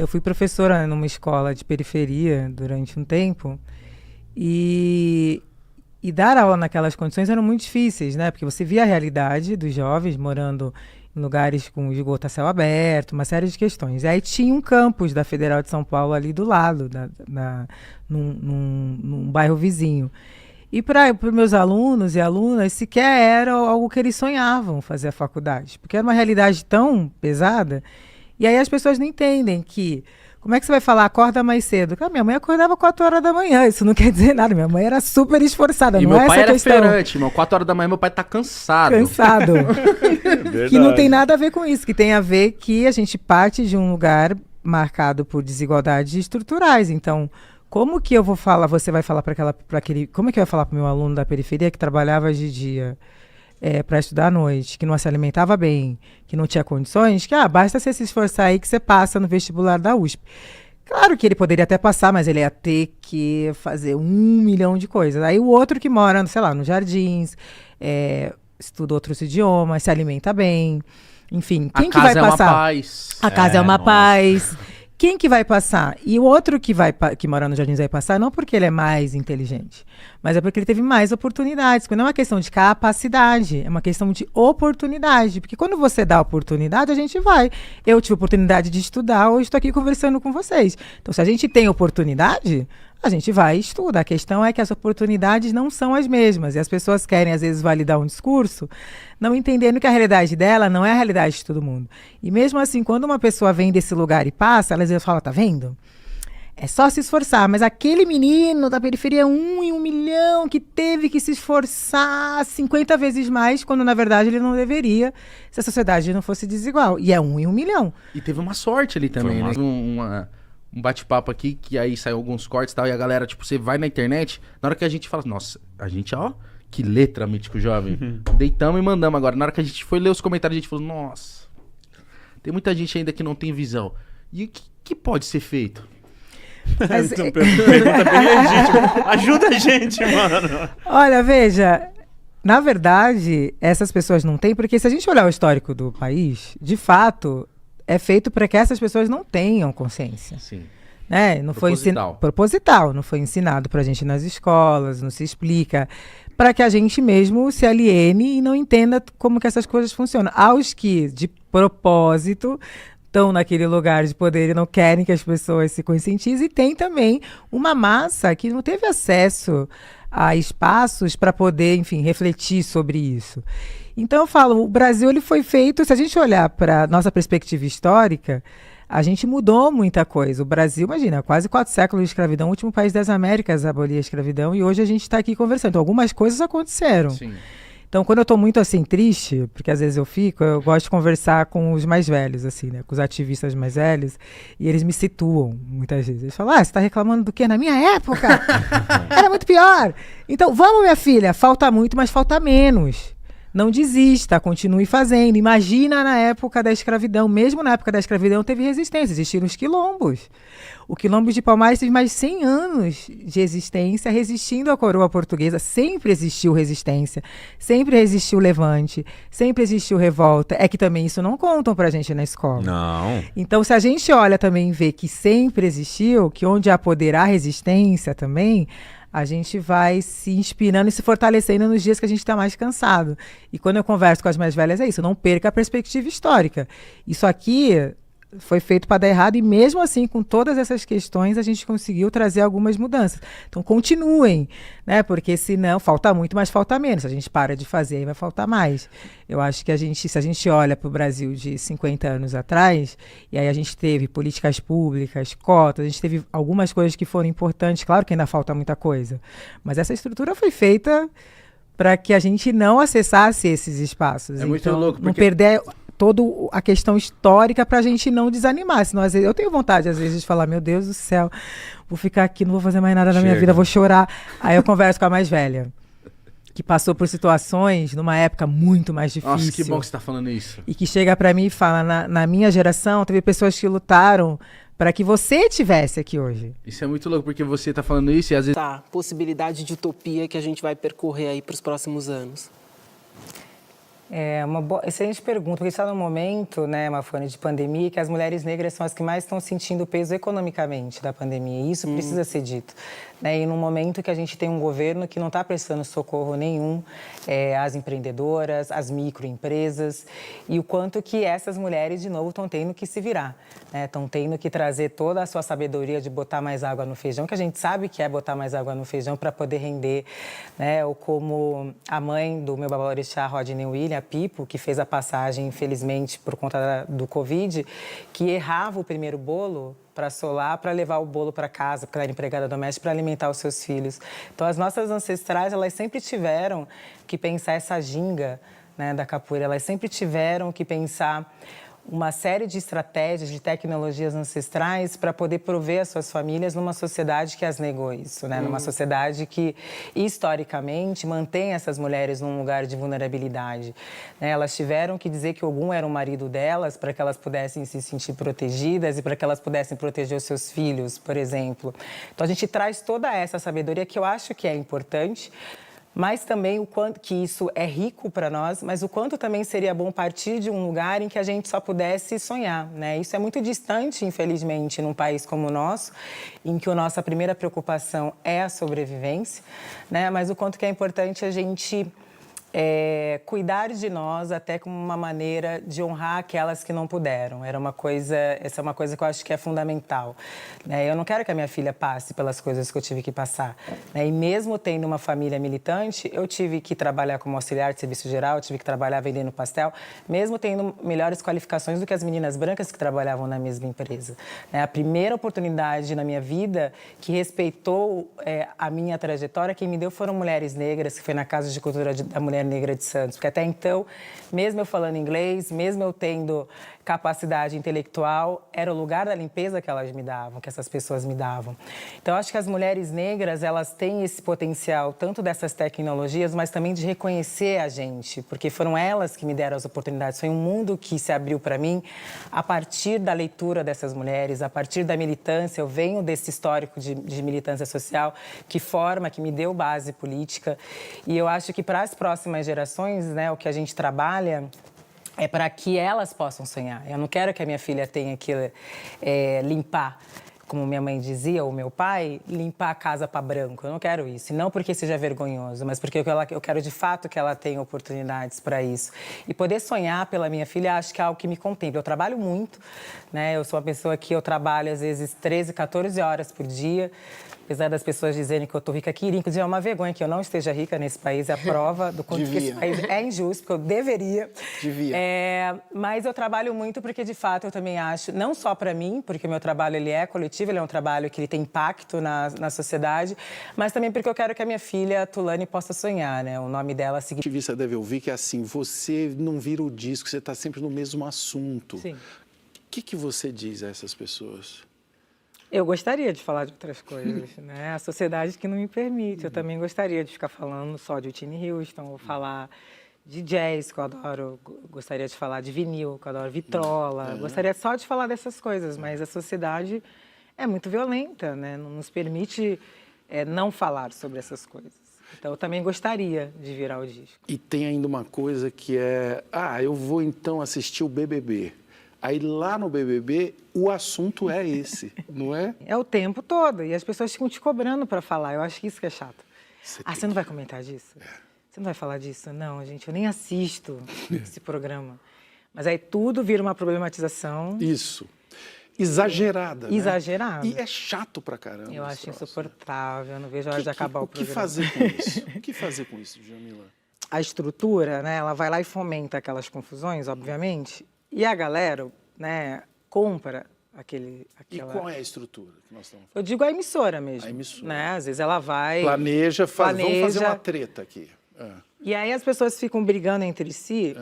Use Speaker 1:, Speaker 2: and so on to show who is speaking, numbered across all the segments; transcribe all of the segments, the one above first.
Speaker 1: Então, eu fui professora numa escola de periferia durante um tempo e dar aula naquelas condições eram muito difíceis, né? Porque você via a realidade dos jovens morando em lugares com esgoto a céu aberto, uma série de questões. E aí tinha um campus da Federal de São Paulo ali do lado, num bairro vizinho. E para os meus alunos e alunas, sequer era algo que eles sonhavam fazer a faculdade, porque era uma realidade tão pesada. E aí as pessoas não entendem que... Como é que você vai falar, acorda mais cedo? Cara, minha mãe acordava 4 horas da manhã, isso não quer dizer nada. Minha mãe era super esforçada,
Speaker 2: e
Speaker 1: não
Speaker 2: meu
Speaker 1: é
Speaker 2: pai
Speaker 1: essa
Speaker 2: era
Speaker 1: questão.
Speaker 2: feirante, irmão. 4 horas da manhã meu pai tá cansado.
Speaker 1: Cansado. Que não tem nada a ver com isso, que tem a ver que a gente parte de um lugar marcado por desigualdades estruturais. Então, como que eu vou falar, você vai falar para aquele... Como é que eu ia falar para o meu aluno da periferia que trabalhava de dia... para estudar à noite, que não se alimentava bem, que não tinha condições, que basta você se esforçar aí que você passa no vestibular da USP. Claro que ele poderia até passar, mas ele ia ter que fazer 1 milhão de coisas. Aí o outro que mora, sei lá, nos Jardins, estuda outros idiomas, se alimenta bem, enfim, quem que vai passar?
Speaker 2: A casa é uma paz.
Speaker 1: A casa é uma paz. Quem que vai passar? E o outro que mora nos Jardins vai passar, não porque ele é mais inteligente, mas é porque ele teve mais oportunidades. Porque não é uma questão de capacidade, é uma questão de oportunidade. Porque quando você dá oportunidade, a gente vai. Eu tive oportunidade de estudar, hoje estou aqui conversando com vocês. Então, se a gente tem oportunidade, a gente vai e estuda. A questão é que as oportunidades não são as mesmas. E as pessoas querem, às vezes, validar um discurso, não entendendo que a realidade dela não é a realidade de todo mundo. E mesmo assim, quando uma pessoa vem desse lugar e passa, ela às vezes fala, tá vendo? É só se esforçar. Mas aquele menino da periferia 1 em 1 milhão que teve que se esforçar 50 vezes mais, quando na verdade ele não deveria, se a sociedade não fosse desigual. E é 1 em 1 milhão.
Speaker 2: E teve uma sorte ali também, né? Um bate-papo aqui, que aí saiu alguns cortes e tal, e a galera, tipo, você vai na internet, na hora que a gente fala, nossa, a gente, ó, que letra, Mítico Jovem. Deitamos e mandamos agora. Na hora que a gente foi ler os comentários, a gente falou, nossa, tem muita gente ainda que não tem visão. E o que pode ser feito?
Speaker 3: Mas... Pergunta bem legítima. Ajuda a gente, mano.
Speaker 1: Olha, veja, na verdade, essas pessoas não têm, porque se a gente olhar o histórico do país, de fato... é feito para que essas pessoas não tenham consciência.
Speaker 2: Sim.
Speaker 1: Né? Não foi proposital, não foi ensinado para a gente nas escolas, não se explica, para que a gente mesmo se aliene e não entenda como que essas coisas funcionam. Aos que, de propósito, estão naquele lugar de poder e não querem que as pessoas se conscientizem, e tem também uma massa que não teve acesso a espaços para poder, enfim, refletir sobre isso. Então eu falo, o Brasil ele foi feito, se a gente olhar para nossa perspectiva histórica, a gente mudou muita coisa. O Brasil, imagina, quase 4 séculos de escravidão, o último país das Américas a abolir a escravidão, e hoje a gente está aqui conversando. Então, algumas coisas aconteceram.
Speaker 2: Sim.
Speaker 1: Então, quando eu estou muito assim triste, porque às vezes eu gosto de conversar com os mais velhos, assim, né, com os ativistas mais velhos, e eles me situam muitas vezes. Eles falam, você está reclamando do quê? Na minha época era muito pior. Então, vamos, minha filha, falta muito, mas falta menos. Não desista, continue fazendo. Imagina na época da escravidão. Mesmo na época da escravidão teve resistência, existiram os quilombos. O quilombo de Palmares teve mais de 100 anos de existência resistindo à coroa portuguesa. Sempre existiu resistência, sempre existiu levante, sempre existiu revolta. É que também isso não contam pra gente na escola.
Speaker 3: Não.
Speaker 1: Então, se a gente olha também e vê que sempre existiu, que onde há poder há resistência também, a gente vai se inspirando e se fortalecendo nos dias que a gente está mais cansado. E quando eu converso com as mais velhas, é isso, não perca a perspectiva histórica. Isso aqui foi feito para dar errado, e mesmo assim, com todas essas questões, a gente conseguiu trazer algumas mudanças. Então, continuem, né? Porque senão, falta muito, mas falta menos. Se a gente para de fazer, aí vai faltar mais. Eu acho que se a gente olha para o Brasil de 50 anos atrás, e aí a gente teve políticas públicas, cotas, a gente teve algumas coisas que foram importantes, claro que ainda falta muita coisa, mas essa estrutura foi feita para que a gente não acessasse esses espaços.
Speaker 2: É muito louco, porque...
Speaker 1: não perder toda a questão histórica para a gente não desanimar. Senão, às vezes, eu tenho vontade, às vezes, de falar, meu Deus do céu, vou ficar aqui, não vou fazer mais nada na minha vida, vou chorar. Aí eu converso com a mais velha, que passou por situações numa época muito mais difícil.
Speaker 2: Nossa, que bom que você está falando isso.
Speaker 1: E que chega para mim e fala, na minha geração, teve pessoas que lutaram para que você estivesse aqui hoje.
Speaker 2: Isso é muito louco, porque você está falando isso e às vezes...
Speaker 4: Possibilidade de utopia que a gente vai percorrer aí para os próximos anos.
Speaker 1: É uma excelente pergunta, porque está no momento, né, Mafone, de pandemia, que as mulheres negras são as que mais estão sentindo o peso economicamente da pandemia, e isso precisa ser dito. Né? E num momento que a gente tem um governo que não está prestando socorro nenhum às empreendedoras, às microempresas, e o quanto que essas mulheres, de novo, estão tendo que se virar, estão tendo que trazer toda a sua sabedoria de botar mais água no feijão, que a gente sabe que é botar mais água no feijão para poder render, né? Ou como a mãe do meu babalorixá, Rodney William, Pipo, que fez a passagem, infelizmente, por conta do Covid, que errava o primeiro bolo para solar, para levar o bolo para casa, porque ela era empregada doméstica, para alimentar os seus filhos. Então, as nossas ancestrais, elas sempre tiveram que pensar essa ginga, né, da capoeira, elas sempre tiveram que pensar uma série de estratégias, de tecnologias ancestrais para poder prover as suas famílias numa sociedade que as negou isso, né? Numa sociedade que, historicamente, mantém essas mulheres num lugar de vulnerabilidade. Né? Elas tiveram que dizer que Ogum era o marido delas para que elas pudessem se sentir protegidas e para que elas pudessem proteger os seus filhos, por exemplo. Então, a gente traz toda essa sabedoria que eu acho que é importante, mas também o quanto que isso é rico para nós, mas o quanto também seria bom partir de um lugar em que a gente só pudesse sonhar, né? Isso é muito distante, infelizmente, num país como o nosso, em que a nossa primeira preocupação é a sobrevivência, né? Mas o quanto que é importante a gente cuidar de nós até como uma maneira de honrar aquelas que não puderam. Essa é uma coisa que eu acho que é fundamental. Né? Eu não quero que a minha filha passe pelas coisas que eu tive que passar. Né? E mesmo tendo uma família militante, eu tive que trabalhar como auxiliar de serviço geral, eu tive que trabalhar vendendo pastel, mesmo tendo melhores qualificações do que as meninas brancas que trabalhavam na mesma empresa. Né? A primeira oportunidade na minha vida que respeitou a minha trajetória, quem me deu foram mulheres negras, que foi na Casa de Cultura da Mulher Negra de Santos, porque até então, mesmo eu falando inglês, mesmo eu tendo capacidade intelectual, era o lugar da limpeza que elas me davam, que essas pessoas me davam. Então, eu acho que as mulheres negras, elas têm esse potencial, tanto dessas tecnologias, mas também de reconhecer a gente, porque foram elas que me deram as oportunidades, foi um mundo que se abriu para mim a partir da leitura dessas mulheres, a partir da militância. Eu venho desse histórico de militância social que forma, que me deu base política, e eu acho que para as próximas gerações, né, o que a gente trabalha é para que elas possam sonhar. Eu não quero que a minha filha tenha que limpar, como minha mãe dizia, ou meu pai, limpar a casa para branco. Eu não quero isso. E não porque seja vergonhoso, mas porque eu quero de fato que ela tenha oportunidades para isso. E poder sonhar pela minha filha, acho que é algo que me contempla. Eu trabalho muito, né? Eu sou uma pessoa que eu trabalho às vezes 13, 14 horas por dia. Apesar das pessoas dizerem que eu estou rica aqui, inclusive é uma vergonha que eu não esteja rica nesse país, é a prova do quanto que esse país é injusto, porque eu deveria. Mas eu trabalho muito porque, de fato, eu também acho, não só para mim, porque o meu trabalho ele é coletivo, ele é um trabalho que ele tem impacto na sociedade, mas também porque eu quero que a minha filha, Tulane, possa sonhar, né? O nome dela significa...
Speaker 4: O ativista deve ouvir que é assim, você não vira o disco, você está sempre no mesmo assunto.
Speaker 1: Sim.
Speaker 4: O que você diz a essas pessoas?
Speaker 1: Eu gostaria de falar de outras coisas, né? A sociedade que não me permite. Eu também gostaria de ficar falando só de Whitney Houston, ou falar de jazz, que eu adoro. Gostaria de falar de vinil, que eu adoro vitrola. Gostaria só de falar dessas coisas, mas a sociedade é muito violenta, né? Não nos permite não falar sobre essas coisas. Então, eu também gostaria de virar o disco.
Speaker 4: E tem ainda uma coisa que é... eu vou então assistir o BBB. Aí lá no BBB, o assunto é esse, não é?
Speaker 1: É o tempo todo. E as pessoas ficam te cobrando para falar. Eu acho que isso que é chato. Você não vai comentar disso? Você não vai falar disso? Não, gente, eu nem assisto esse programa. Mas aí tudo vira uma problematização.
Speaker 4: Isso. Exagerada, né?
Speaker 1: Exagerada.
Speaker 4: E é chato pra caramba.
Speaker 1: Eu acho insuportável. Eu não vejo a hora de acabar o programa.
Speaker 4: O que fazer com isso? O que fazer com isso, Djamila?
Speaker 1: A estrutura, né? Ela vai lá e fomenta aquelas confusões, obviamente. E a galera, né, compra aquela...
Speaker 4: E qual é a estrutura que nós estamos falando?
Speaker 1: Eu digo a emissora mesmo.
Speaker 4: A emissora.
Speaker 1: Né? Às vezes ela vai...
Speaker 4: Planeja, vamos fazer uma treta aqui.
Speaker 1: E aí as pessoas ficam brigando entre si,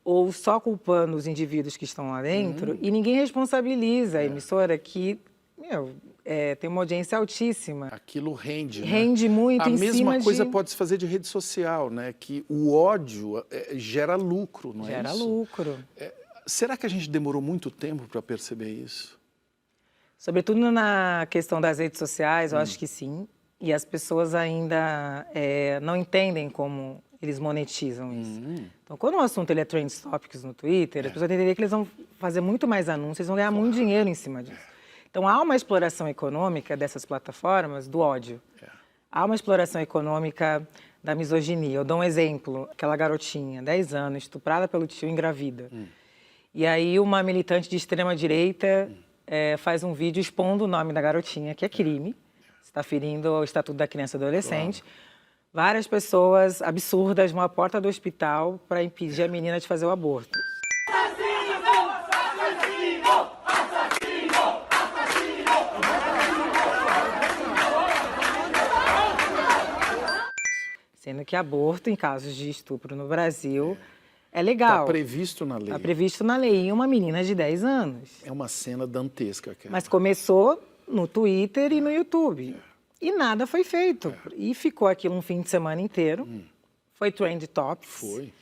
Speaker 1: ou só culpando os indivíduos que estão lá dentro, e ninguém responsabiliza a emissora que, tem uma audiência altíssima.
Speaker 4: Aquilo rende, né?
Speaker 1: Rende muito em cima de...
Speaker 4: A mesma coisa pode se fazer de rede social, né? Que o ódio gera lucro, não é isso?
Speaker 1: Gera lucro.
Speaker 4: Será que a gente demorou muito tempo para perceber isso?
Speaker 1: Sobretudo na questão das redes sociais, eu acho que sim. E as pessoas ainda não entendem como eles monetizam isso. Então, quando o assunto ele é Trend Topics no Twitter, as pessoas entendem que eles vão fazer muito mais anúncios, eles vão ganhar muito dinheiro em cima disso. Então, há uma exploração econômica dessas plataformas do ódio. Há uma exploração econômica da misoginia. Eu dou um exemplo, aquela garotinha, 10 anos, estuprada pelo tio, engravida. E aí uma militante de extrema-direita faz um vídeo expondo o nome da garotinha, que é crime, está ferindo o Estatuto da Criança e Adolescente. Várias pessoas absurdas vão à porta do hospital para impedir a menina de fazer o aborto. Sendo que aborto, em casos de estupro no Brasil, é legal.
Speaker 4: Está previsto na lei.
Speaker 1: Está previsto na lei. E uma menina de 10 anos.
Speaker 4: É uma cena dantesca, cara.
Speaker 1: Mas começou no Twitter e no YouTube. E nada foi feito. E ficou aquilo um fim de semana inteiro. Foi Trend Topics.
Speaker 4: Foi.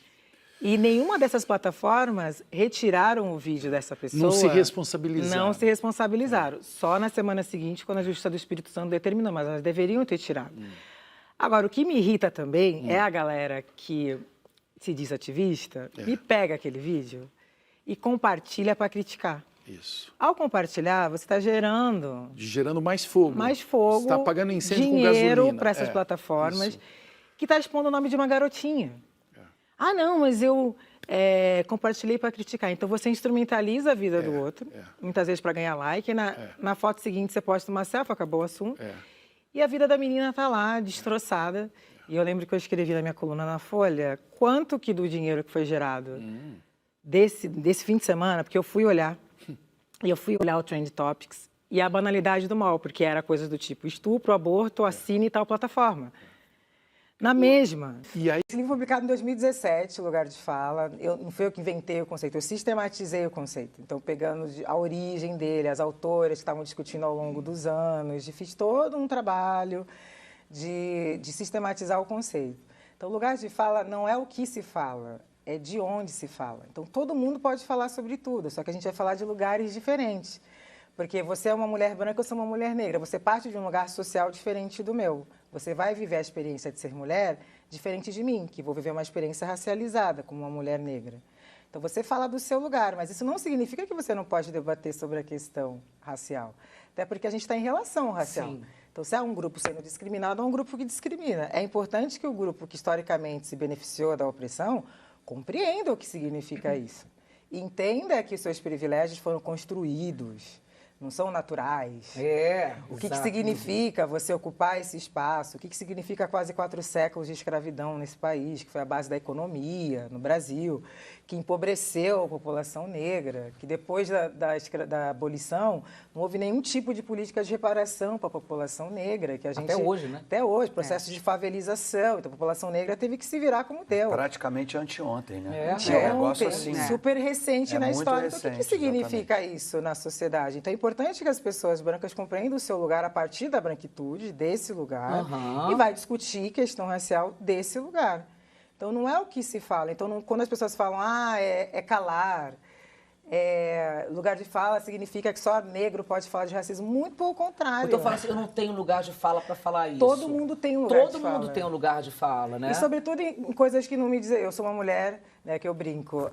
Speaker 1: E nenhuma dessas plataformas retiraram o vídeo dessa pessoa.
Speaker 4: Não se responsabilizaram.
Speaker 1: Não se responsabilizaram. Só na semana seguinte, quando a Justiça do Espírito Santo determinou, mas elas deveriam ter tirado. Agora, o que me irrita também é a galera que se diz ativista e pega aquele vídeo e compartilha para criticar.
Speaker 4: Isso.
Speaker 1: Ao compartilhar, você está gerando...
Speaker 4: Gerando mais fogo.
Speaker 1: Mais fogo.
Speaker 4: Você está pagando incêndio com gasolina.
Speaker 1: Dinheiro para essas plataformas
Speaker 4: isso.
Speaker 1: que está expondo o nome de uma garotinha. Ah, não, mas eu compartilhei para criticar. Então, você instrumentaliza a vida do outro, muitas vezes para ganhar like. E na foto seguinte, você posta uma selfie, acabou o assunto. E a vida da menina está lá, destroçada. E eu lembro que eu escrevi na minha coluna na Folha quanto que do dinheiro que foi gerado desse fim de semana, porque eu fui olhar, e eu fui olhar o Trend Topics e a banalidade do mal, porque era coisas do tipo estupro, aborto, assine tal plataforma. Na mesma.
Speaker 4: E aí...
Speaker 1: Esse livro foi publicado em 2017, Lugar de Fala. Não fui eu que inventei o conceito, eu sistematizei o conceito. Então, pegando a origem dele, as autoras que estavam discutindo ao longo dos anos, fiz todo um trabalho de sistematizar o conceito. Então, lugar de fala não é o que se fala, é de onde se fala. Então, todo mundo pode falar sobre tudo, só que a gente vai falar de lugares diferentes. Porque você é uma mulher branca, eu sou uma mulher negra. Você parte de um lugar social diferente do meu. Você vai viver a experiência de ser mulher diferente de mim, que vou viver uma experiência racializada como uma mulher negra. Então, você fala do seu lugar, mas isso não significa que você não pode debater sobre a questão racial. Até porque a gente está em relação racial. Sim. Então, se há um grupo sendo discriminado, há um grupo que discrimina. É importante que o grupo que historicamente se beneficiou da opressão compreenda o que significa isso. E entenda que os seus privilégios foram construídos. Não são naturais. O que significa você ocupar esse espaço? O que significa quase 4 séculos de escravidão nesse país, que foi a base da economia no Brasil, que empobreceu a população negra, que depois da abolição não houve nenhum tipo de política de reparação para a população negra. Que a gente,
Speaker 5: até hoje, né?
Speaker 1: Até hoje, processo de favelização. Então, a população negra teve que se virar como deu.
Speaker 6: Praticamente anteontem, né?
Speaker 1: Anteontem,
Speaker 6: um negócio assim,
Speaker 1: super recente na história.
Speaker 6: Recente,
Speaker 1: então, o que significa isso na sociedade? Então, é importante que as pessoas brancas compreendam o seu lugar a partir da branquitude, desse lugar, e vai discutir questão racial desse lugar. Então, não é o que se fala. Então, quando as pessoas falam, é calar, lugar de fala significa que só negro pode falar de racismo, muito pelo contrário.
Speaker 5: Eu estou falando assim, eu não tenho lugar de fala para falar isso.
Speaker 1: Todo mundo tem um lugar de fala.
Speaker 5: Todo mundo tem um lugar de fala, né?
Speaker 1: E, sobretudo, em coisas que não me dizem. Eu sou uma mulher, né, que eu brinco.